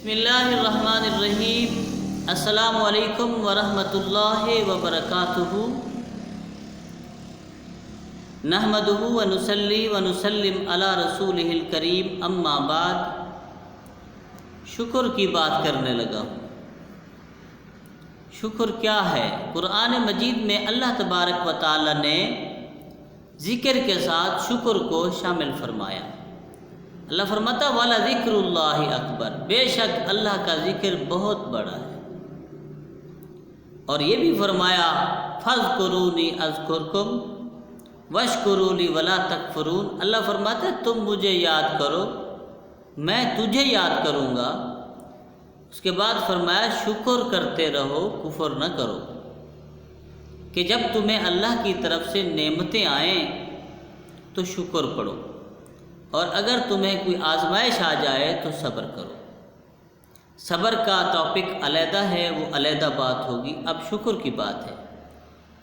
بسم اللہ الرحمن الرحیم۔ السلام علیکم ورحمۃ اللہ وبرکاتہ۔ نحمدہ ونصلی ونسلم علی رسولہ الکریم، اما بعد۔ شکر کی بات کرنے لگا ہوں۔ شکر کیا ہے؟ قرآن مجید میں اللہ تبارک و تعالی نے ذکر کے ساتھ شکر کو شامل فرمایا۔ اللہ فرماتا وَلَذِكْرُ اللَّهِ اکبر، بے شک اللہ کا ذکر بہت بڑا ہے۔ اور یہ بھی فرمایا فَاذْكُرُونِي أَذْكُرْكُمْ وَاشْكُرُوا لِي وَلَا تَكْفُرُونَ۔ اللہ فرماتا ہے تم مجھے یاد کرو، میں تجھے یاد کروں گا۔ اس کے بعد فرمایا شکر کرتے رہو، کفر نہ کرو، کہ جب تمہیں اللہ کی طرف سے نعمتیں آئیں تو شکر پڑھو، اور اگر تمہیں کوئی آزمائش آ جائے تو صبر کرو۔ صبر کا ٹاپک علیحدہ ہے، وہ علیحدہ بات ہوگی۔ اب شکر کی بات ہے۔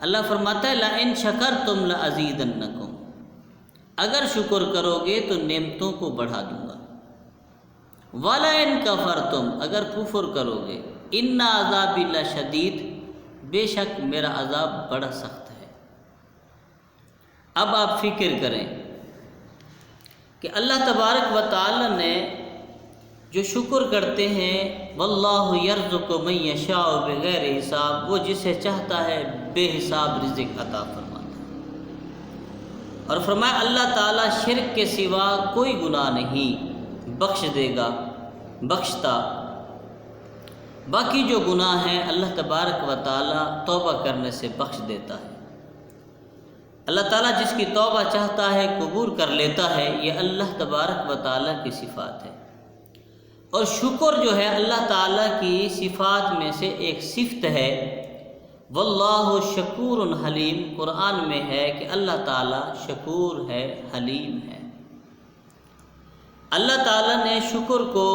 اللہ فرماتا ہے لَإِن شَكَرْتُمْ لَأَزِيدَنَّكُمْ، اگر شکر کرو گے تو نعمتوں کو بڑھا دوں گا۔ وَلَئِن كَفَرْتُمْ، اگر کفر کرو گے، إِنَّ عَذَابِي لَشَدِيدٌ، بے شک میرا عذاب بڑا سخت ہے۔ اب آپ فکر کریں کہ اللہ تبارک و تعالی نے جو شکر کرتے ہیں، واللہ یرزق من یشاء بغیر حساب، وہ جسے چاہتا ہے بے حساب رزق عطا فرماتا ہے۔ اور فرمایا اللہ تعالیٰ شرک کے سوا کوئی گناہ نہیں بخش دے گا، بخشتا۔ باقی جو گناہ ہیں اللہ تبارک و تعالیٰ توبہ کرنے سے بخش دیتا ہے۔ اللہ تعالیٰ جس کی توبہ چاہتا ہے قبول کر لیتا ہے، یہ اللہ تبارک و تعالیٰ کی صفات ہے۔ اور شکر جو ہے اللہ تعالیٰ کی صفات میں سے ایک صفت ہے، واللہ شکور حلیم۔ قرآن میں ہے کہ اللہ تعالیٰ شکور ہے، حلیم ہے۔ اللہ تعالیٰ نے شکر کو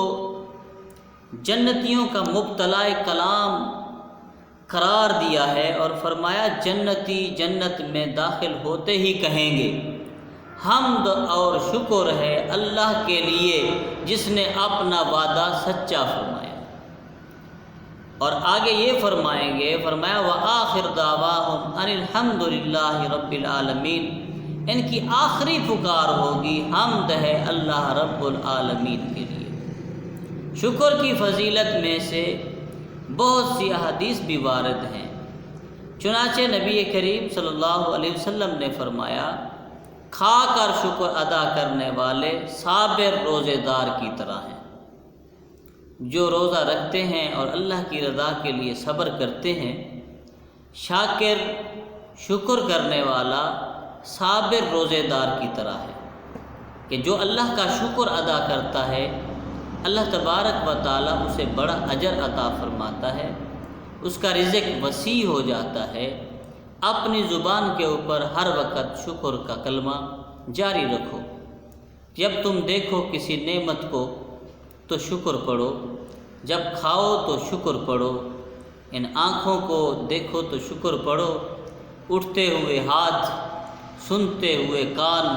جنتیوں کا مبتلائے کلام قرار دیا ہے، اور فرمایا جنتی جنت میں داخل ہوتے ہی کہیں گے حمد اور شکر ہے اللہ کے لیے جس نے اپنا وعدہ سچا فرمایا۔ اور آگے یہ فرمائیں گے، فرمایا وآخر دعواہم ان الحمد للہ رب العالمین، ان کی آخری پکار ہوگی حمد ہے اللہ رب العالمین کے لیے۔ شکر کی فضیلت میں سے بہت سی احادیث بھی وارد ہیں۔ چنانچہ نبی کریم صلی اللہ علیہ وسلم نے فرمایا کھا کر شکر ادا کرنے والے صابر روزے دار کی طرح ہیں۔ جو روزہ رکھتے ہیں اور اللہ کی رضا کے لیے صبر کرتے ہیں، شاکر شکر کرنے والا صابر روزے دار کی طرح ہے، کہ جو اللہ کا شکر ادا کرتا ہے اللہ تبارک و تعالیٰ اسے بڑا اجر عطا فرماتا ہے، اس کا رزق وسیع ہو جاتا ہے۔ اپنی زبان کے اوپر ہر وقت شکر کا کلمہ جاری رکھو۔ جب تم دیکھو کسی نعمت کو تو شکر پڑھو، جب کھاؤ تو شکر پڑھو، ان آنکھوں کو دیکھو تو شکر پڑھو، اٹھتے ہوئے ہاتھ، سنتے ہوئے کان،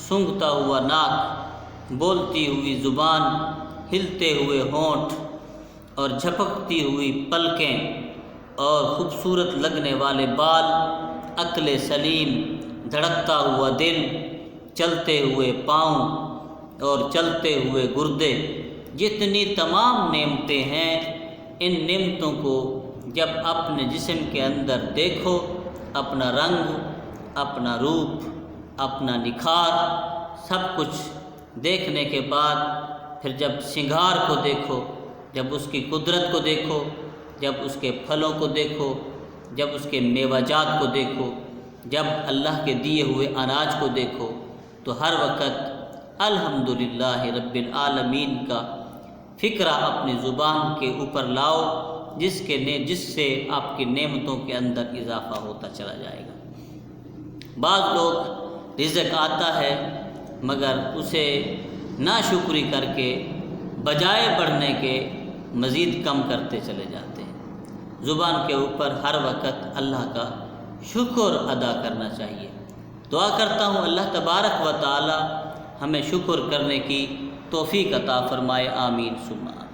سونگھتا ہوا ناک، بولتی ہوئی زبان، ہلتے ہوئے ہونٹ اور جھپکتی ہوئی پلکیں اور خوبصورت لگنے والے بال، عقل سلیم، دھڑکتا ہوا دل، چلتے ہوئے پاؤں اور چلتے ہوئے گردے، جتنی تمام نعمتیں ہیں، ان نعمتوں کو جب اپنے جسم کے اندر دیکھو، اپنا رنگ، اپنا روپ، اپنا نکھار، سب کچھ دیکھنے کے بعد پھر جب سنگھار کو دیکھو، جب اس کی قدرت کو دیکھو، جب اس کے پھلوں کو دیکھو، جب اس کے میوہ جات کو دیکھو، جب اللہ کے دیے ہوئے اناج کو دیکھو، تو ہر وقت الحمدللہ رب العالمین کا فکرہ اپنی زبان کے اوپر لاؤ، جس سے آپ کی نعمتوں کے اندر اضافہ ہوتا چلا جائے گا۔ بعض لوگ رزق آتا ہے مگر اسے ناشکری کر کے بجائے بڑھنے کے مزید کم کرتے چلے جاتے ہیں۔ زبان کے اوپر ہر وقت اللہ کا شکر ادا کرنا چاہیے۔ دعا کرتا ہوں اللہ تبارک و تعالی ہمیں شکر کرنے کی توفیق عطا فرمائے، آمین ثم آمین۔